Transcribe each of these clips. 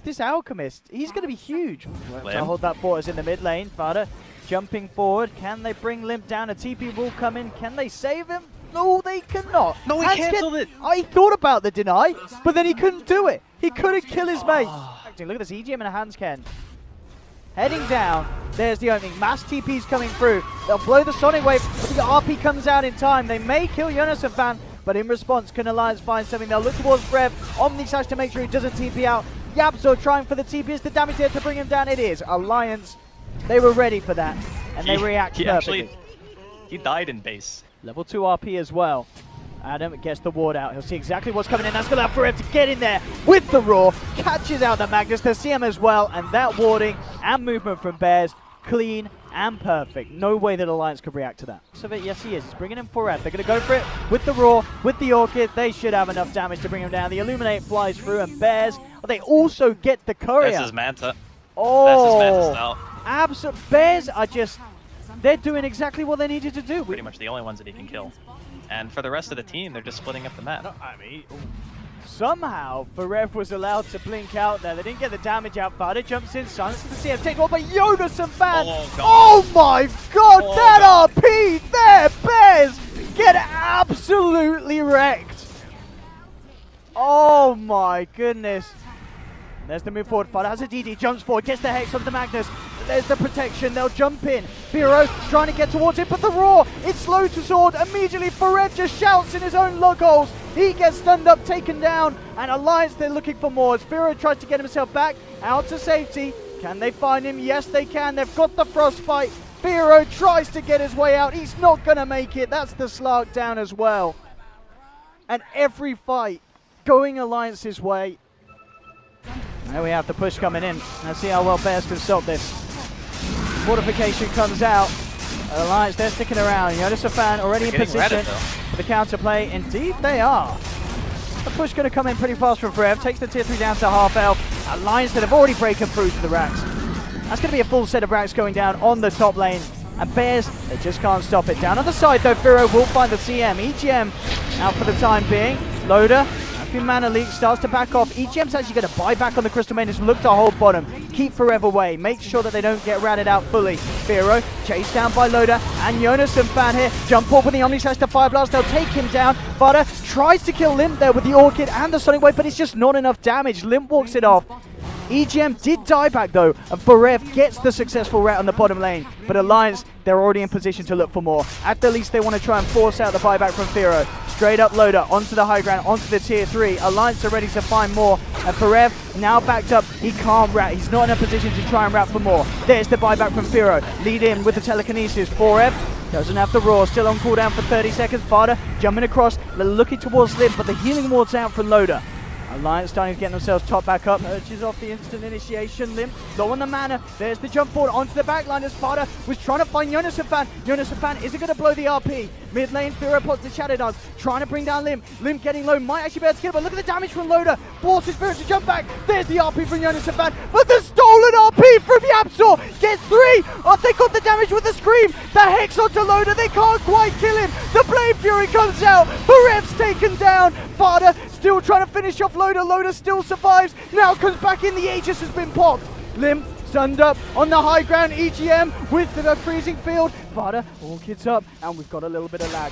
this Alchemist, he's going to be huge. To hold that Fortis in the mid lane. Vada jumping forward. Can they bring Limp down? A TP will come in. Can they save him? No, they cannot. No, he cancelled it. I thought about the deny, but then he couldn't do it. He couldn't kill his mate. Look at this EGM in a hands, Ken. Heading down. There's the opening. Mass TP's coming through. They'll blow the Sonic Wave, but the RP comes out in time. They may kill Jonas and Fan, but in response, can Alliance find something? They'll look towards Brev. Omni Slash to make sure he doesn't TP out. Yapso trying for the TP. Is the damage there to bring him down? It is. Alliance, they were ready for that, and they react perfectly. He died in base. Level 2 RP as well. Adam gets the ward out. He'll see exactly what's coming in. That's going to allow Forever to get in there with the Roar. Catches out the Magnus. The CM as well. And that warding and movement from Bears, clean and perfect. No way that Alliance could react to that. So yes, he is. He's bringing in Forever. They're going to go for it with the Roar, with the Orchid. They should have enough damage to bring him down. The Illuminate flies through, and Bears, they also get the Courier. That's his Manta. Oh, that's his Manta style. Absolutely. Bears are just, they're doing exactly what they needed to do. Pretty much the only ones that he can kill. And for the rest of the team, they're just splitting up the map. No, I mean, somehow Forev was allowed to blink out there. They didn't get the damage out. Vada jumps in, silences the CM, takes one by Jonas and Fan. Oh my god, that RP there, Bears get absolutely wrecked. Oh my goodness. There's the move forward. Vada has a DD, jumps forward, gets the Hex of the Magnus. There's the protection, they'll jump in. Firo trying to get towards it, but the Roar, it's slow to sword. Immediately, Forev just shouts in his own log holes. He gets stunned up, taken down, and Alliance, they're looking for more. As Firo tries to get himself back out to safety. Can they find him? Yes, they can. They've got the Frostbite. Firo tries to get his way out. He's not going to make it. That's the Slark down as well. And every fight going Alliance's way. There we have the push coming in. Let's see how well Bears can stop this. Fortification comes out. Alliance, they're sticking around. Jonas and Fan already in position for the counterplay. Indeed, they are. The push going to come in pretty fast from Forev. Takes the tier 3 down to half health. Alliance that have already broken through to the racks. That's going to be a full set of racks going down on the top lane. And Bears, they just can't stop it. Down on the side though, Firo will find the CM. EGM out for the time being. Loader. Mana leak starts to back off. EGM's actually going to buy back on the Crystal Maidens, look to hold bottom, keep Forever away, make sure that they don't get ratted out fully. Firo chased down by Loader, and Jonas and Fan here jump off with the Omni Slash to Fire Blast. They'll take him down. Vada tries to kill Limp there with the Orchid and the Sonic Wave, but it's just not enough damage. Limp walks it off. EGM did die back though, and Forev gets the successful rat on the bottom lane. But Alliance, they're already in position to look for more. At the least, they want to try and force out the buyback from Firo. Straight up Loader, onto the high ground, onto the tier 3. Alliance are ready to find more. And Forev, now backed up, he can't rat. He's not in a position to try and rat for more. There's the buyback from Firo. Lead in with the telekinesis. Forev doesn't have the Roar, still on cooldown for 30 seconds. Vada jumping across, looking towards Limp, but the healing ward's out from Loader. Alliance starting to get themselves top back up. Urges off the instant initiation. Limp low on the mana. There's the jump forward onto the back line as Sparta was trying to find Jonas and Fan. Jonas and Fan isn't going to blow the RP. Mid lane, Firo pots the Shadow Dance, trying to bring down Limp. Limp getting low, might actually be able to kill, but look at the damage from Loader. Forces Spirit to jump back. There's the RP from Jonas and Fan, but the stolen RP from Yapsor gets 3. Oh, they got the damage with the Scream. The Hex onto Loader, they can't quite kill him. The Blade Fury comes out. Forev's taken down. Vada still trying to finish off Loader. Loader still survives. Now comes back in. The Aegis has been popped. Limp stunned up on the high ground. EGM with the freezing field. Vada Orchid's up, and we've got a little bit of lag.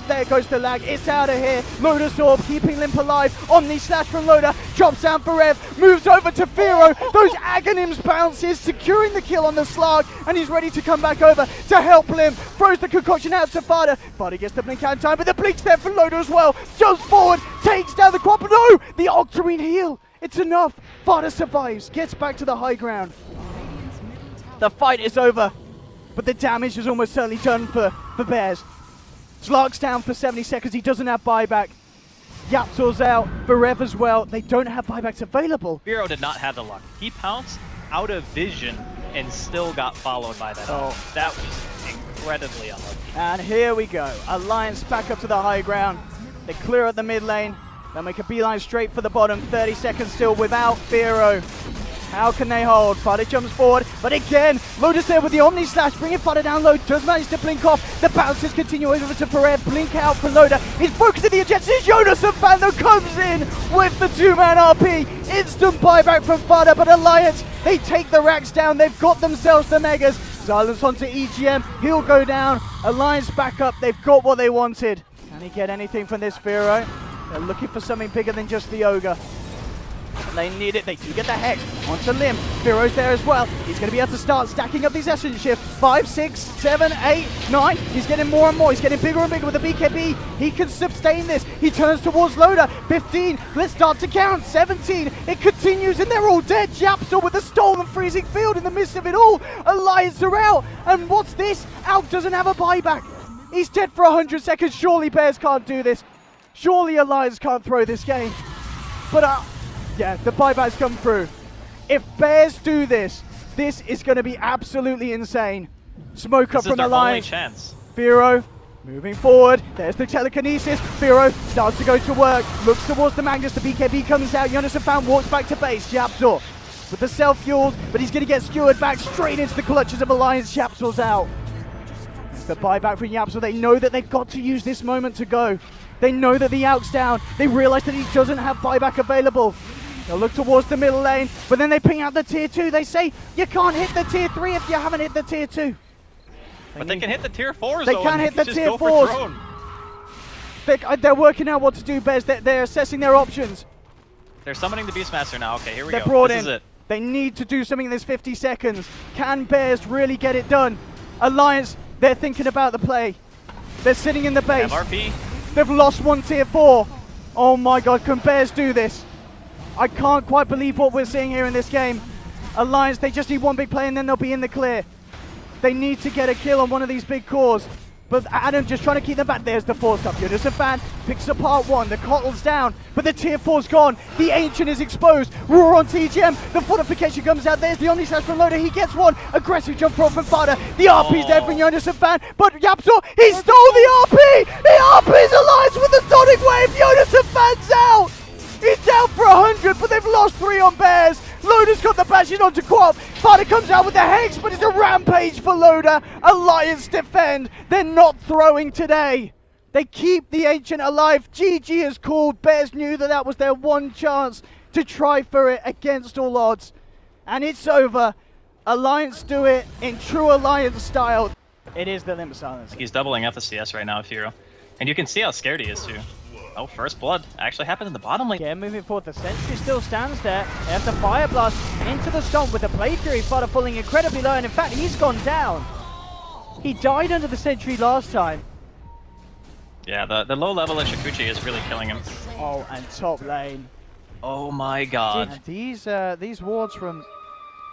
There goes the lag. It's out of here. Loader's Orb keeping Limp alive. Omni Slash from Loader. Drops down for Rev. Moves over to Firo. Those Aghanims bounces, securing the kill on the Slark, and he's ready to come back over to help Limp. Throws the concoction out to Vada. Vada gets the blink out in time, but the blink's there for Loader as well. Jumps forward, takes down the quad, but no! The Octarine heal. It's enough. Vada survives, gets back to the high ground. The fight is over, but the damage is almost certainly done for Bears. Slark's down for 70 seconds. He doesn't have buyback. Yaptor's out. Forev as well. They don't have buybacks available. Firo did not have the luck. He pounced out of vision and still got followed by that. Oh. That was incredibly unlucky. And here we go. Alliance back up to the high ground. They clear at the mid lane. They'll make a beeline straight for the bottom. 30 seconds still without Firo. How can they hold? Fada jumps forward, but again, Loda's there with the Omni Slash, bringing Fada down low, does manage to blink off. The bounces continue over to Farev, blink out for Loda. He's focusing the ejections. Jonas and Fando comes in with the 2-man RP. Instant buyback from Fada, but Alliance, they take the racks down. They've got themselves the Megas. Silence onto EGM, he'll go down. Alliance back up, they've got what they wanted. Can he get anything from this Firo? They're looking for something bigger than just the Ogre. They need it. They do get the Hex onto Lim. Firo's there as well. He's going to be able to start stacking up these Essence Shifts. 5, 6, 7, 8, 9. He's getting more and more. He's getting bigger and bigger with the BKB. He can sustain this. He turns towards Loda. 15. Let's start to count. 17. It continues and they're all dead. Japsor with a stolen freezing field in the midst of it all. Alliance are out. And what's this? Alk doesn't have a buyback. He's dead for 100 seconds. Surely Bears can't do this. Surely Alliance can't throw this game. But yeah, the buybacks come through. If Bears do this, this is going to be absolutely insane. Smoke up from Alliance. This is their only chance. Firo moving forward. There's the telekinesis. Firo starts to go to work. Looks towards the Magnus. The BKB comes out. Jonas and Fan walks back to base. Japsor with the self-fuels, but he's going to get skewered back straight into the clutches of Alliance. Japsor's out. It's the buyback from Japsor. They know that they've got to use this moment to go. They know that the Alk's down. They realize that he doesn't have buyback available. They'll look towards the middle lane, but then they ping out the tier 2. They say, you can't hit the tier 3 if you haven't hit the tier 2. But they can hit the tier 4s, They can hit the tier 4s. They're working out what to do, Bez. They're assessing their options. They're summoning the Beastmaster now. Okay, here we They're go. brought This in. is it. They need to do something in this 50 seconds. Can Bears really get it done? Alliance, they're thinking about the play. They're sitting in the base. MRP. They've lost one tier 4. Oh my god, can Bears do this? I can't quite believe what we're seeing here in this game. Alliance, they just need one big play and then they'll be in the clear. They need to get a kill on one of these big cores. But Adam just trying to keep them back. There's the 4-stop. Jonas and Fan picks apart one. The Cottle's down, but the tier 4's gone. The Ancient is exposed. Roar on TGM. The fortification comes out. There's the Omni Slash from Loda. He gets one. Aggressive jump throw from Fada. The RP's there from Jonas and Fan, but Japsor, he stole the RP! The RP's Alliance with the Sonic Wave. Jonas and Fan's out! He's down for 100, but they've lost 3 on Bears. Loda's got the bashes onto Quap. Fada comes out with the Hex, but it's a rampage for Loda. Alliance defend. They're not throwing today. They keep the Ancient alive. GG is called. Bears knew that that was their one chance to try for it against all odds. And it's over. Alliance do it in true Alliance style. It is the Limp Silence. He's doubling FSCS right now, Firo. And you can see how scared he is, too. Oh, first blood actually happened in the bottom lane. Yeah, moving forward, the Sentry still stands there. They have the Fire Blast into the Stomp with the Blade Fury. Fada falling incredibly low, and in fact, he's gone down. He died under the Sentry last time. Yeah, the low level of Shikuchi is really killing him. Oh, and top lane. Oh my god. And these wards from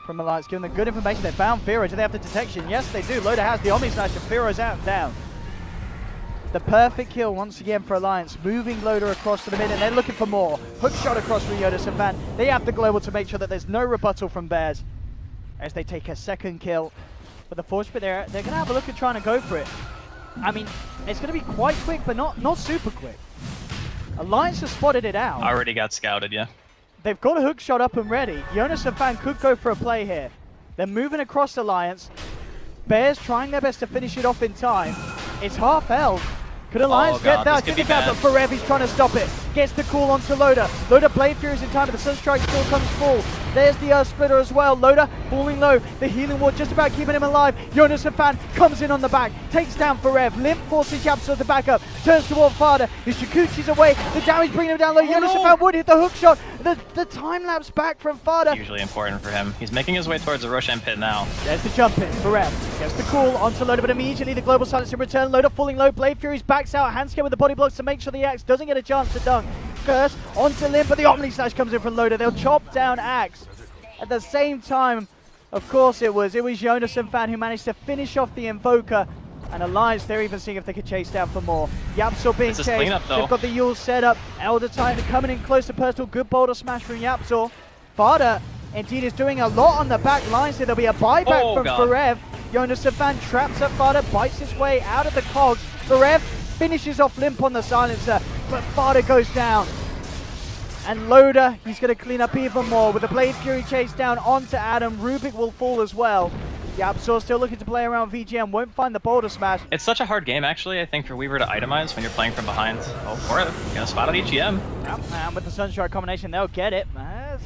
Alliance giving them good information. They found Firo. Do they have the detection? Yes, they do. Loda has the Omni Slash, and Firo's out and down. The perfect kill once again for Alliance, moving Loda across to the mid, and they're looking for more. Hook shot across from Jonas and Van. They have the global to make sure that there's no rebuttal from Bears as they take a second kill. But the Force Pit, they're going to have a look at trying to go for it. I mean, it's going to be quite quick, but not super quick. Alliance has spotted it out. Already got scouted, yeah. They've got a hook shot up and ready. Jonas and Fan could go for a play here. They're moving across Alliance. Bears trying their best to finish it off in time. It's half health. Could Alliance get that? Could be bad, but Forever, he's trying to stop it. Gets the call onto Loda. Loda Blade Fury's in time, but the Sunstrike still comes full. There's the Earth Splitter as well. Loda falling low. The healing ward just about keeping him alive. Jonas and Fan comes in on the back. Takes down Forever. Limp forces Japsor to back up. Turns toward Fada. His Shikuchi's away. The damage bringing him down low. Jonas and Fan would hit the hook shot. The time lapse back from Fada. Usually important for him. He's making his way towards the Roshan pit now. There's the jump in. Forever gets the call onto Loda, but immediately the global silence in return. Loda falling low. Blade Fury's backs out. Handscale with the body blocks to make sure the Axe doesn't get a chance to dunk. Curse onto Limp, but the Omni Slash comes in from Loda. They'll chop down Axe. At the same time, of course it was Jonas and Fan who managed to finish off the Invoker. And Alliance, they're even seeing if they could chase down for more. Yapsor being chased. They've got the Yule set up. Elder Titan coming in close to personal. Good boulder smash from Yapsor. Fada indeed is doing a lot on the back line, so there'll be a buyback from Forev. Jonas and Fan traps at Fada, bites his way out of the cogs. Forev finishes off Limp on the silencer, but Fada goes down. And Loda, he's going to clean up even more with the Blade Fury chase down onto Adam. Rubik will fall as well. Yapzor still looking to play around VGM, won't find the boulder smash. It's such a hard game, actually, I think, for Weaver to itemize when you're playing from behind. Oh, for it. Gonna spot on EGM. And with the Sunstrike combination, they'll get it.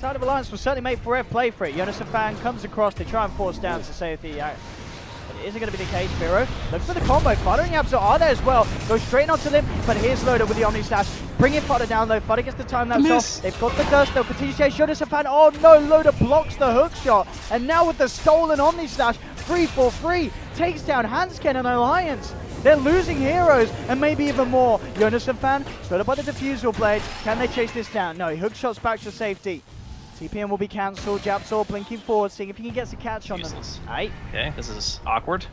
Side of Alliance will certainly make Forever play for it. Jonas and Fan comes across, they try and force down to save the... But it isn't going to be the case. Firo looks for the combo. Fodder and Yapzor are there as well. Go straight onto them, but here's Loda with the Omni Slash. Bringing Fodder down though. Fodder gets the time lapse off. They've got the dust. They'll continue to chase Jonas and Fan. Oh no, Loda blocks the hook shot. And now with the stolen Omni Slash, 3-for-3 takes down Hansken and Alliance. They're losing heroes and maybe even more. Jonas and Fan stood up by the Diffusal Blade. Can they chase this down? No, he hook shots back to safety. TPM will be cancelled. Japsor blinking forward, seeing if he can get a catch on Useless. them. Aye. Okay, this is awkward.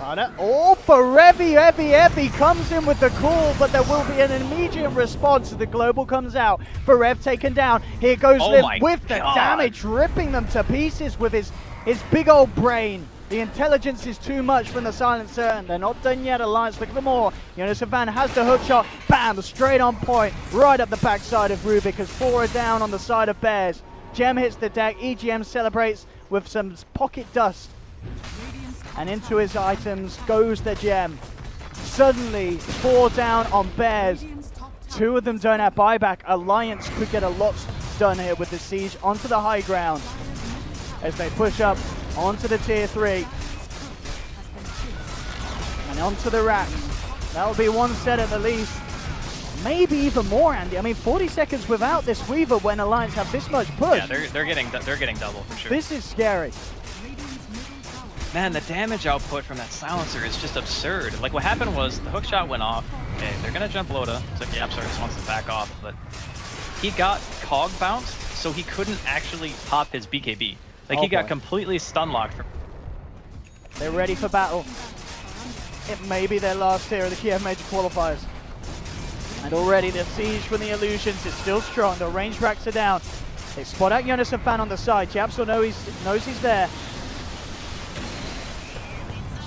Oh, Heavy comes in with the call, but there will be an immediate response. The global comes out. Barev taken down. Here goes Lim with the damage, ripping them to pieces with his big old brain. The intelligence is too much from the Silencer, and they're not done yet. Alliance look for more. Jonas Van has the hook shot. Bam! Straight on point. Right up the backside of Rubik as 4 are down on the side of Bears. Gem hits the deck. EGM celebrates with some pocket dust. And into his items goes the Gem. Suddenly, 4 down on Bears. 2 of them don't have buyback. Alliance could get a lot done here with the siege onto the high ground as they push up onto the tier 3 and onto the racks. That will be 1 set at the least, maybe even more, Andy. I mean, 40 seconds without this Weaver when Alliance have this much push. Yeah, they're getting double for sure. This is scary. Man, the damage output from that silencer is just absurd. Like, what happened was the hook shot went off. Okay, they're gonna jump Loda, so Yapsar just wants to back off, but he got cog bounced, so he couldn't actually pop his BKB. Like, he got completely stun locked. They're ready for battle. It may be their last tier of the Kiev Major Qualifiers. And already the siege from the Illusions is still strong. The range racks are down. They spot out Jonas and Fan on the side. Japsor knows he's there.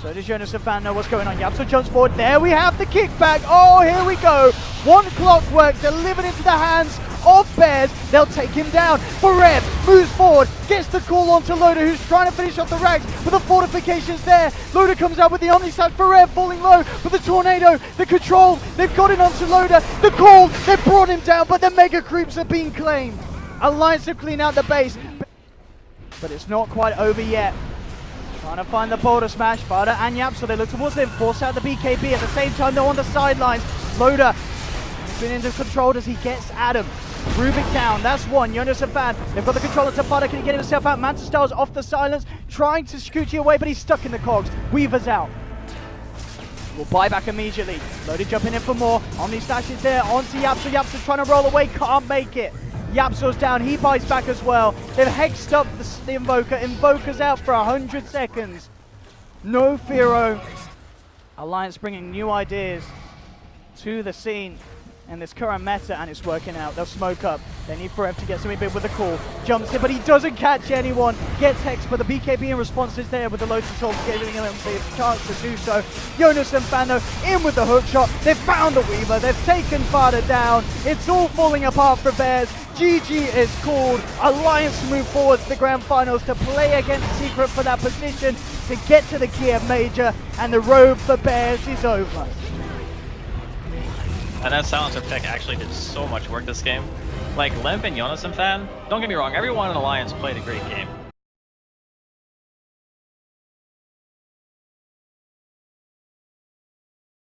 So does Jonas and Fan know what's going on. Yapsor jumps forward. There we have the kickback. Oh, here we go. 1 clockwork delivered into the hands of Bears. They'll take him down. Barev moves forward, gets the call onto Loda, who's trying to finish off the racks, but the fortification's there. Loda comes out with the Omni Slash. Barev falling low, but the tornado, the control, they've got it onto Loda. The call, they've brought him down, but the mega creeps are being claimed. Alliance have cleaned out the base, but it's not quite over yet. Trying to find the boulder smash. Fada and Yapsor, they look towards him, force out the BKB. At the same time, they're on the sidelines. Loda has been into control as he gets Adam. Rubik down, that's 1. Jonas and Fan, they've got the controller to Fada. Can he get himself out? Manta Styles off the silence, trying to scoot you away, but he's stuck in the cogs. Weaver's out. Will buy back immediately. Loda jumping in for more. Omni Slash is there, onto Yapsor. Yapsor trying to roll away, can't make it. Yapsor's down, he buys back as well. They've hexed up the Invoker. Invoker's out for 100 seconds. No Firo. Alliance bringing new ideas to the scene in this current meta, and it's working out. They'll smoke up. They need Forever to get something big with the call. Jumps in, but he doesn't catch anyone. Gets hexed, but the BKB in response is there with the Lotus Assault, giving him the chance to do so. Jonas and Fano in with the hook shot. They've found the Weaver. They've taken Fada down. It's all falling apart for Bears. GG is called. Alliance move forward to the grand finals to play against Secret for that position to get to the Kiev Major, and the road for Bears is over. And that silencer pick actually did so much work this game. Like, Limp and Jonas and Fan, don't get me wrong, everyone in Alliance played a great game.